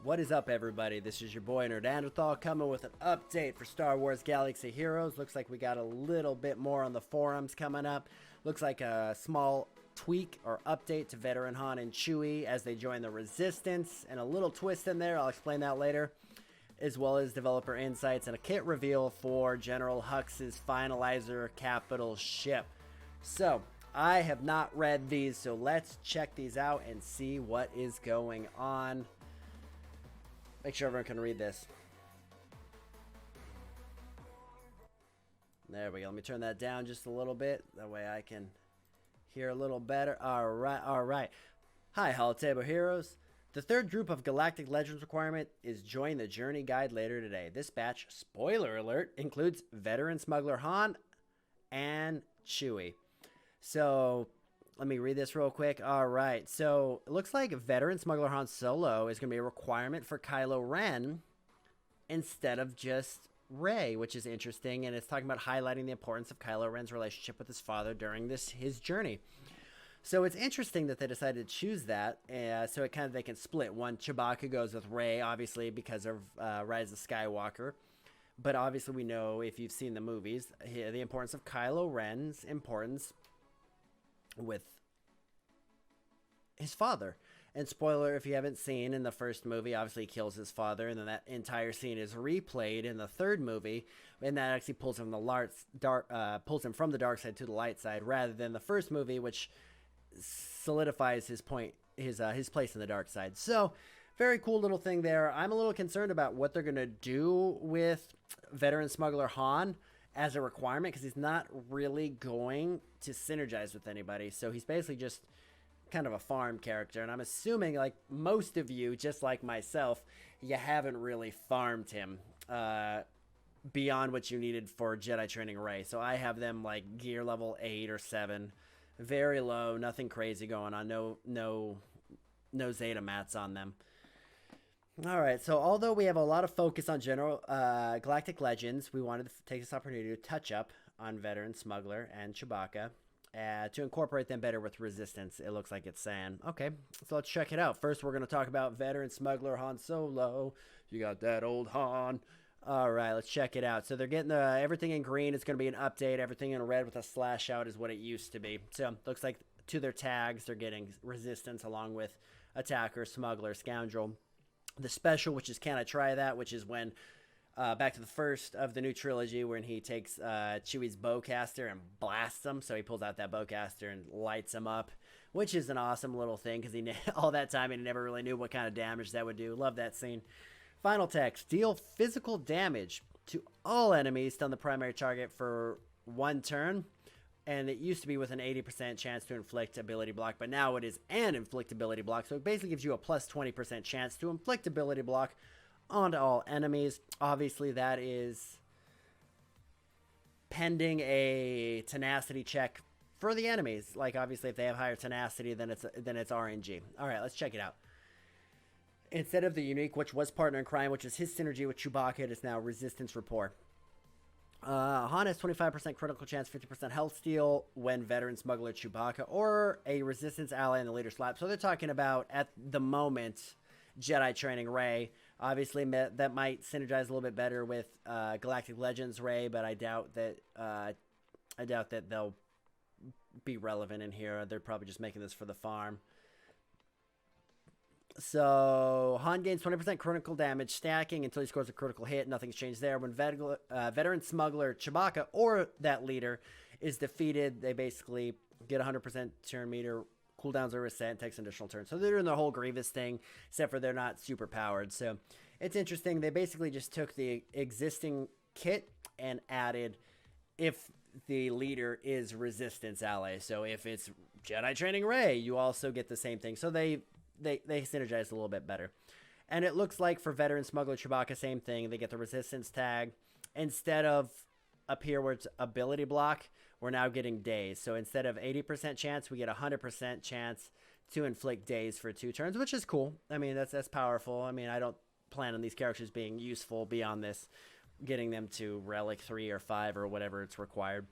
What is up, everybody? This is your boy Nerdanderthal coming with an update for Star Wars Galaxy Heroes. Looks like we got a little bit more on the forums coming up. Looks like a small tweak or update to Veteran Han and Chewie as they join the Resistance, and a little twist in there. I'll explain that later, as well as developer insights and a kit reveal for General Hux's Finalizer capital ship. So, I have not read these, so let's check these out and see what is going on. Make sure everyone can read this. There we go. Let me turn that down just a little bit. That way I can hear a little better. Alright, alright. Hi, Holotable Heroes. The third group of Galactic Legends requirement is join the Journey Guide later today. This batch, spoiler alert, includes Veteran Smuggler Han and Chewie. So, let me read this real quick. All right. So, it looks like Veteran Smuggler Han Solo is going to be a requirement for Kylo Ren instead of just Rey, which is interesting. And it's talking about highlighting the importance of Kylo Ren's relationship with his father during his journey. So, it's interesting that they decided to choose that. So, they can split. One, Chewbacca goes with Rey, obviously, because of Rise of Skywalker. But obviously, we know, if you've seen the movies, the importance of Kylo Ren's importance with his father. And spoiler, if you haven't seen, in the first movie, obviously he kills his father, and then that entire scene is replayed in the third movie, and that actually pulls him from the dark side to the light side, rather than the first movie, which solidifies his place in the dark side. So, very cool little thing there. I'm a little concerned about what they're gonna do with Veteran Smuggler Han as a requirement, because he's not really going to synergize with anybody. So he's basically just kind of a farm character. And I'm assuming, like most of you, just like myself, you haven't really farmed him beyond what you needed for Jedi Training Rey. So I have them like gear level 8 or 7. Very low, nothing crazy going on. No Zeta mats on them. Alright, so although we have a lot of focus on general Galactic Legends, we wanted to take this opportunity to touch up on Veteran Smuggler and Chewbacca to incorporate them better with Resistance, it looks like it's saying. Okay, so let's check it out. First, we're going to talk about Veteran Smuggler Han Solo. You got that old Han. Alright, let's check it out. So they're getting everything in green. It's going to be an update. Everything in red with a slash out is what it used to be. So, looks like to their tags, they're getting Resistance along with Attacker, Smuggler, Scoundrel. The special, which is Can I Try That, which is when, back to the first of the new trilogy, when he takes Chewie's bowcaster and blasts him. So he pulls out that bowcaster and lights him up, which is an awesome little thing, because all that time he never really knew what kind of damage that would do. Love that scene. Final text: deal physical damage to all enemies on the primary target for 1 turn. And it used to be with an 80% chance to inflict ability block, but now it is an inflict ability block. So it basically gives you a plus 20% chance to inflict ability block onto all enemies. Obviously, that is pending a tenacity check for the enemies. Like, obviously, if they have higher tenacity, then it's RNG. All right, let's check it out. Instead of the unique, which was Partner in Crime, which is his synergy with Chewbacca, it is now Resistance Rapport. Han has 25% critical chance, 50% health steal when Veteran Smuggler Chewbacca or a Resistance ally in the leader slot. So they're talking about, at the moment, Jedi Training Rey. Obviously, that might synergize a little bit better with Galactic Legends Rey, but I doubt that they'll be relevant in here. They're probably just making this for the farm. So, Han gains 20% critical damage stacking until he scores a critical hit. Nothing's changed there. When Veteran Smuggler Chewbacca or that leader is defeated, they basically get 100% turn meter. Cooldowns are reset and takes an additional turn. So they're doing the whole Grievous thing, except for they're not super powered. So it's interesting. They basically just took the existing kit and added if the leader is Resistance ally. So if it's Jedi Training Rey, you also get the same thing. So they synergize a little bit better. And it looks like for Veteran Smuggler Chewbacca, same thing. They get the Resistance tag. Instead of up here where it's ability block, we're now getting daze. So instead of 80% chance, we get 100% chance to inflict daze for 2 turns, which is cool. I mean, that's powerful. I mean, I don't plan on these characters being useful beyond this, getting them to Relic 3 or 5 or whatever it's required.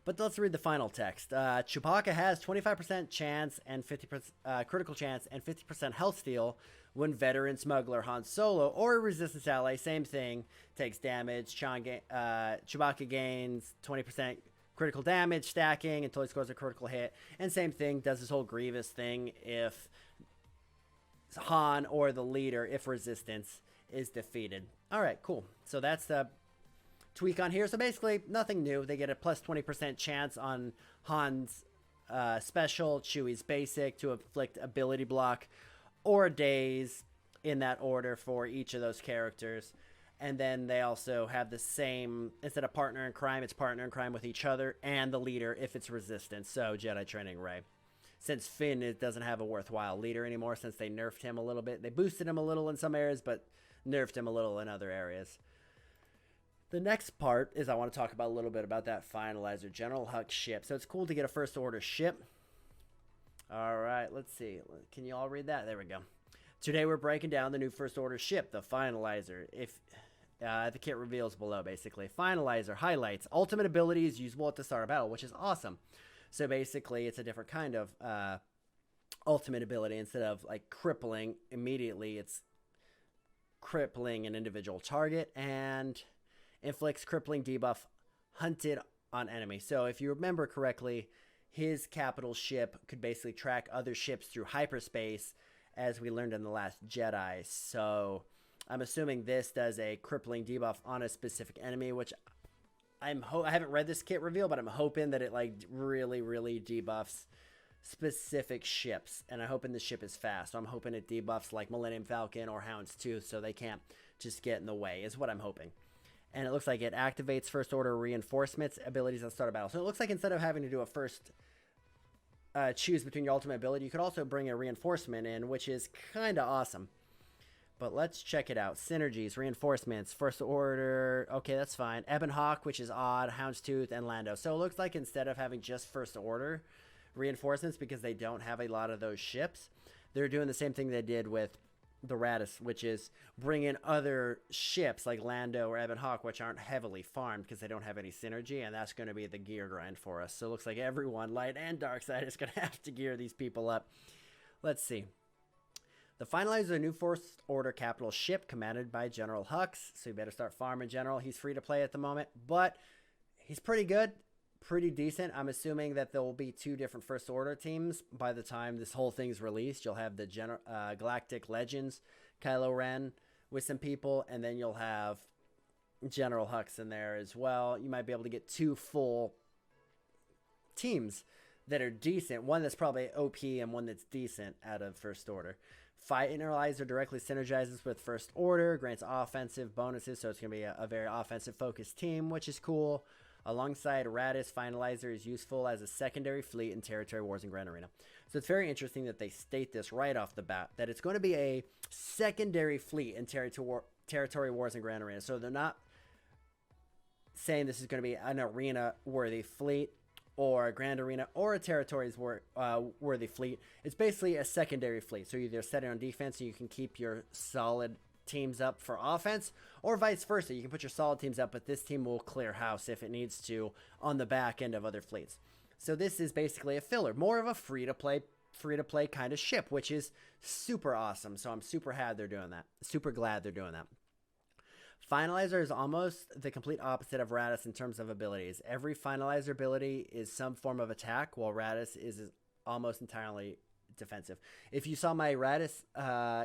But let's read the final text. Chewbacca has 25% chance and 50% critical chance and 50% health steal when veteran smuggler Han Solo or a resistance ally, same thing, takes damage. Chewbacca gains 20% critical damage stacking until he scores a critical hit. And same thing, does this whole Grievous thing if Han or the leader, if resistance is defeated. All right, cool. So that's the tweak on here. So basically nothing new. They get a plus 20% chance on Han's special, Chewie's basic to inflict ability block or daze in that order for each of those characters. And then they also have the same, instead of partner in crime, it's partner in crime with each other and the leader if it's resistance. So Jedi Training Ray. Since Finn doesn't have a worthwhile leader anymore, since they nerfed him a little bit. They boosted him a little in some areas, but nerfed him a little in other areas. The next part is I want to talk about a little bit about that finalizer, General Hux ship. So it's cool to get a first order ship. All right, let's see. Can you all read that? There we go. Today we're breaking down the new first order ship, the finalizer. The kit reveals below, basically. Finalizer, highlights, ultimate ability is usable at the start of battle, which is awesome. So basically, it's a different kind of ultimate ability. Instead of like crippling immediately, it's crippling an individual target and inflicts crippling debuff hunted on enemy. So if you remember correctly, his capital ship could basically track other ships through hyperspace, as we learned in The Last Jedi. So I'm assuming this does a crippling debuff on a specific enemy, which I haven't read this kit reveal, but I'm hoping that it like really debuffs specific ships, and I'm hoping the ship is fast. So I'm hoping it debuffs like Millennium Falcon or Houndstooth, so they can't just get in the way, is what I'm hoping. And it looks like it activates first order reinforcements abilities at the start of battle. So it looks like instead of having to do a first choose between your ultimate ability, you could also bring a reinforcement in, which is kind of awesome. But let's check it out. Synergies, reinforcements, first order. Okay, that's fine. Ebon Hawk, which is odd, Houndstooth, and Lando. So it looks like instead of having just first order reinforcements, because they don't have a lot of those ships, they're doing the same thing they did with the Radis, which is bring in other ships like Lando or Ebon Hawk, which aren't heavily farmed because they don't have any synergy, and that's going to be the gear grind for us. So it looks like everyone, light and dark side, is going to have to gear these people up. Let's see. The finalizer is a new first order capital ship commanded by General Hux, so you better start farming General. He's free to play at the moment, but he's pretty good, pretty decent. I'm assuming that there will be 2 different first order teams by the time this whole thing's released. You'll have the Galactic Legends, Kylo Ren with some people, and then you'll have General Hux in there as well. You might be able to get 2 full teams that are decent. One that's probably OP and one that's decent out of first order. Finalizer directly synergizes with first order, grants offensive bonuses, so it's going to be a very offensive focused team, which is cool. Alongside Radis, Finalizer is useful as a secondary fleet in Territory Wars and Grand Arena. So it's very interesting that they state this right off the bat, that it's going to be a secondary fleet in Territory Wars and Grand Arena. So they're not saying this is going to be an arena-worthy fleet or a Grand Arena or a Territories worthy fleet. It's basically a secondary fleet. So you either set it on defense so you can keep your solid teams up for offense, or vice versa. You can put your solid teams up, but this team will clear house if it needs to on the back end of other fleets. So this is basically a filler, more of a free-to-play kind of ship, which is super awesome. So I'm super glad they're doing that. Finalizer is almost the complete opposite of Radis in terms of abilities. Every Finalizer ability is some form of attack, while Radis is almost entirely defensive. If you saw my Radis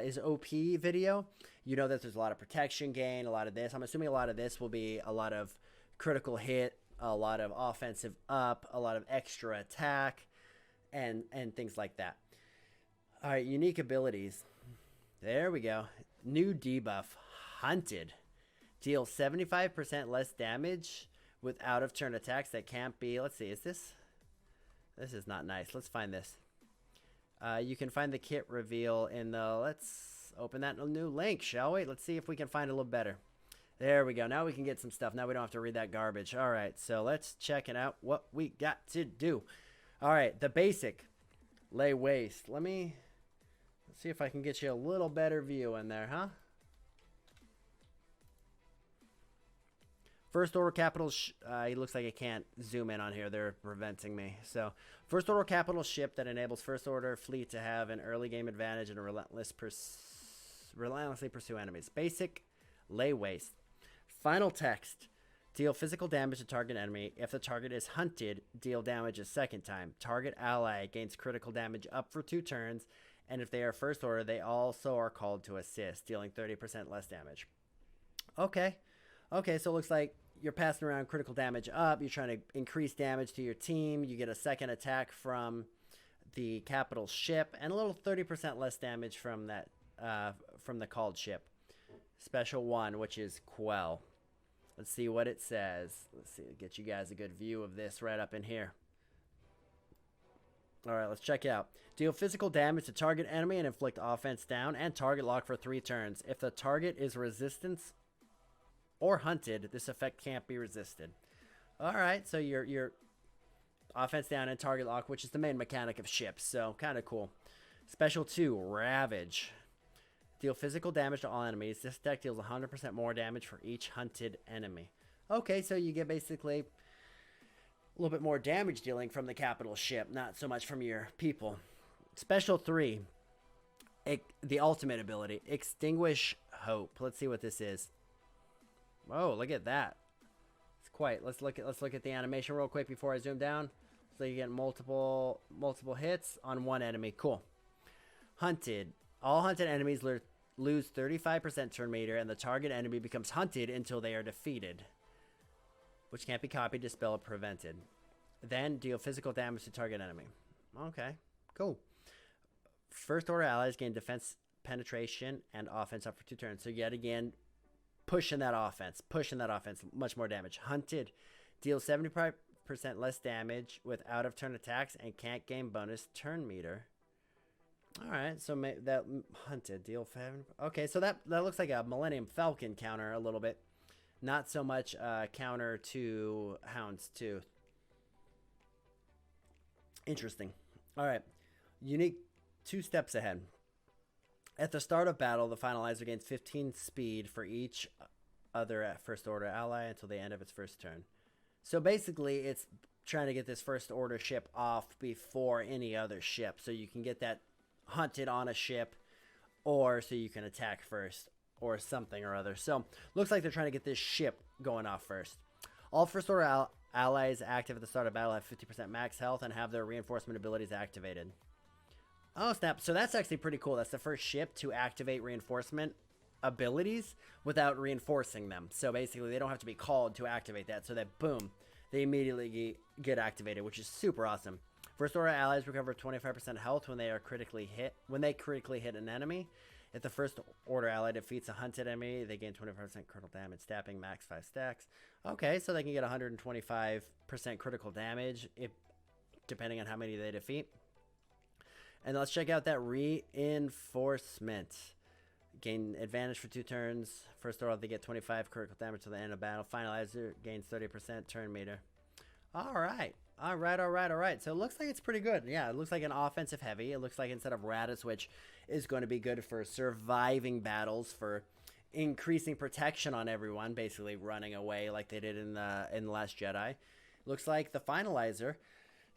is OP video, you know that there's a lot of protection gain, a lot of this. I'm assuming a lot of this will be a lot of critical hit, a lot of offensive up, a lot of extra attack, and things like that. All right, unique abilities. There we go. New debuff, Hunted. Deals 75% less damage with out-of-turn attacks that can't be... Let's see, is this... This is not nice. Let's find this. You can find the kit reveal in the... Let's open that new link, shall we? Let's see if we can find it a little better. There we go. Now we can get some stuff. Now we don't have to read that garbage. All right, so let's check it out what we got to do. All right, the basic. Lay waste. Let's see if I can get you a little better view in there, huh? First order capital. It looks like I can't zoom in on here. They're preventing me. So, first order capital ship that enables first order fleet to have an early game advantage and a relentlessly pursue enemies. Basic, lay waste. Final text. Deal physical damage to target enemy. If the target is hunted, deal damage a second time. Target ally gains critical damage up for 2 turns, and if they are first order, they also are called to assist, dealing 30% less damage. Okay, so it looks like you're passing around critical damage up. You're trying to increase damage to your team. You get a second attack from the capital ship, and a little 30% less damage from that from the called ship. Special 1, which is Quell. Let's see what it says. Let's see, get you guys a good view of this right up in here. All right, let's check it out. Deal physical damage to target enemy and inflict offense down and target lock for 3 turns. If the target is resistance or hunted, this effect can't be resisted. All right, so your offense down and target lock, which is the main mechanic of ships, so kind of cool. Special 2, Ravage. Deal physical damage to all enemies. This deck deals 100% more damage for each hunted enemy. Okay, so you get basically a little bit more damage dealing from the capital ship, not so much from your people. Special 3, the ultimate ability, Extinguish Hope. Let's see what this is. Whoa, look at that. It's quite. Let's look at the animation real quick before I zoom down. So you get multiple hits on one enemy. Cool. Hunted. All hunted enemies lose 35% turn meter, and the target enemy becomes hunted until they are defeated, which can't be copied, dispelled, or prevented. Then deal physical damage to target enemy. Okay, cool. First order allies gain defense, penetration, and offense up for 2 turns. So yet again, pushing that offense, much more damage. Hunted, deal 75% less damage with out of turn attacks and can't gain bonus turn meter. All right, so that hunted deal 7. Okay, so that looks like a Millennium Falcon counter a little bit, not so much counter to Houndstooth. Interesting. All right, unique 2 steps ahead. At the start of battle, the finalizer gains 15 speed for each other first order ally until the end of its first turn. So basically, it's trying to get this first order ship off before any other ship, so you can get that hunted on a ship, or so you can attack first, or something or other. So looks like they're trying to get this ship going off first. All first order allies active at the start of battle have 50% max health and have their reinforcement abilities activated. Oh snap, so that's actually pretty cool. That's the first ship to activate reinforcement abilities without reinforcing them. So basically they don't have to be called to activate that, so that boom, they immediately get activated, which is super awesome. First order allies recover 25% health when they critically hit an enemy. If the first order ally defeats a hunted enemy, they gain 25% critical damage, stabbing max 5 stacks. Okay, so they can get 125% critical damage depending on how many they defeat. And let's check out that reinforcement. Gain advantage for 2 turns. First order, they get 25 critical damage to the end of battle. Finalizer gains 30% turn meter. All right. So it looks like it's pretty good. Yeah, it looks like an offensive heavy. It looks like instead of Raditz, which is going to be good for surviving battles, for increasing protection on everyone, basically running away like they did in the Last Jedi. Looks like the Finalizer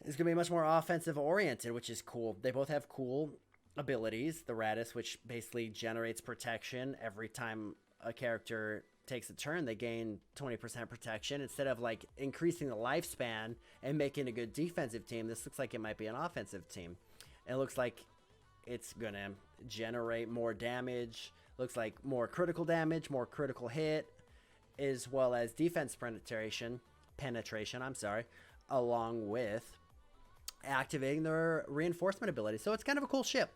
is going to be much more offensive oriented, which is cool. They both have cool abilities. The Raditz, which basically generates protection every time a character takes a turn, they gain 20% protection. Instead of like increasing the lifespan and making a good defensive team, this looks like it might be an offensive team. It looks like it's gonna generate more damage, looks like more critical damage, more critical hit, as well as defense penetration, along with activating their reinforcement ability. So it's kind of a cool ship.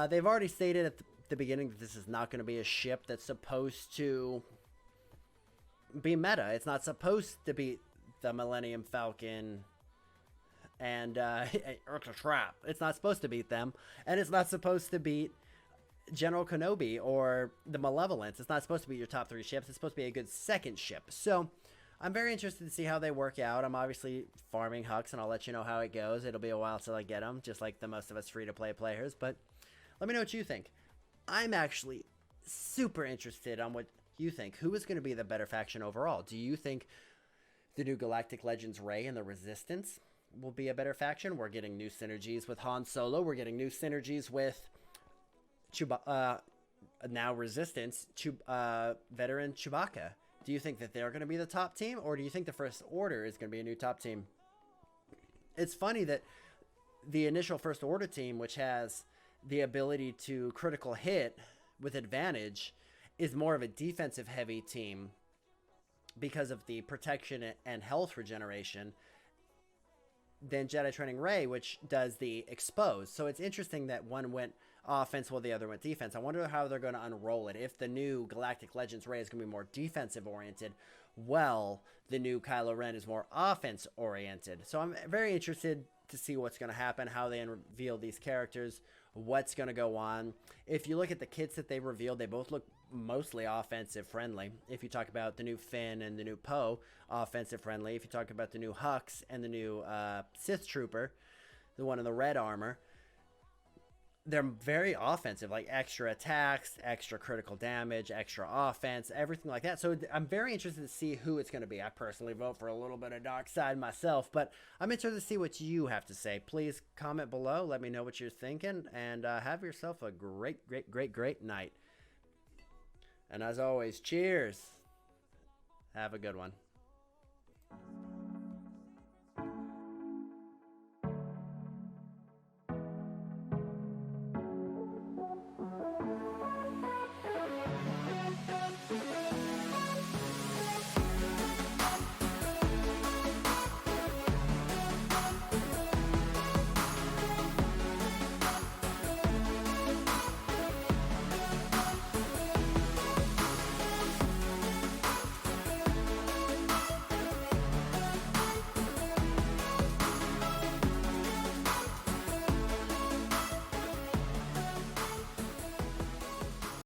They've already stated at the beginning that this is not going to be a ship that's supposed to be meta. It's not supposed to beat the Millennium Falcon and Ursa Trap. It's not supposed to beat them, and it's not supposed to beat General Kenobi or the Malevolence. It's not supposed to be your top 3 ships. It's supposed to be a good second ship. So I'm very interested to see how they work out. I'm obviously farming Hux, and I'll let you know how it goes. It'll be a while till I get them, just like the most of us free-to-play players. But let me know what you think. I'm actually super interested on you think? Who is going to be the better faction overall? Do you think the new Galactic Legends Rey and the Resistance will be a better faction? We're getting new synergies with Han Solo. We're getting new synergies with now Resistance, veteran Chewbacca. Do you think that they're going to be the top team, or do you think the First Order is going to be a new top team? It's funny that the initial First Order team, which has the ability to critical hit with advantage, is more of a defensive heavy team because of the protection and health regeneration than Jedi Training Rey, which does the expose. So it's interesting that one went offense while the other went defense. I wonder how they're going to unroll it. If the new Galactic Legends Rey is going to be more defensive oriented, well, the new Kylo Ren is more offense oriented. So I'm very interested to see what's going to happen, how they reveal these characters, what's going to go on. If you look at the kits that they revealed, they both look mostly offensive friendly. If you talk about the new Finn and the new Poe, offensive friendly. If you talk about the new Hux and the new Sith Trooper, the one in the red armor, they're very offensive, like extra attacks, extra critical damage, extra offense, everything like that. So I'm very interested to see who it's going to be. I personally vote for a little bit of dark side myself, but I'm interested to see what you have to say. Please comment below. Let me know what you're thinking, and have yourself a great night. And as always, cheers. Have a good one.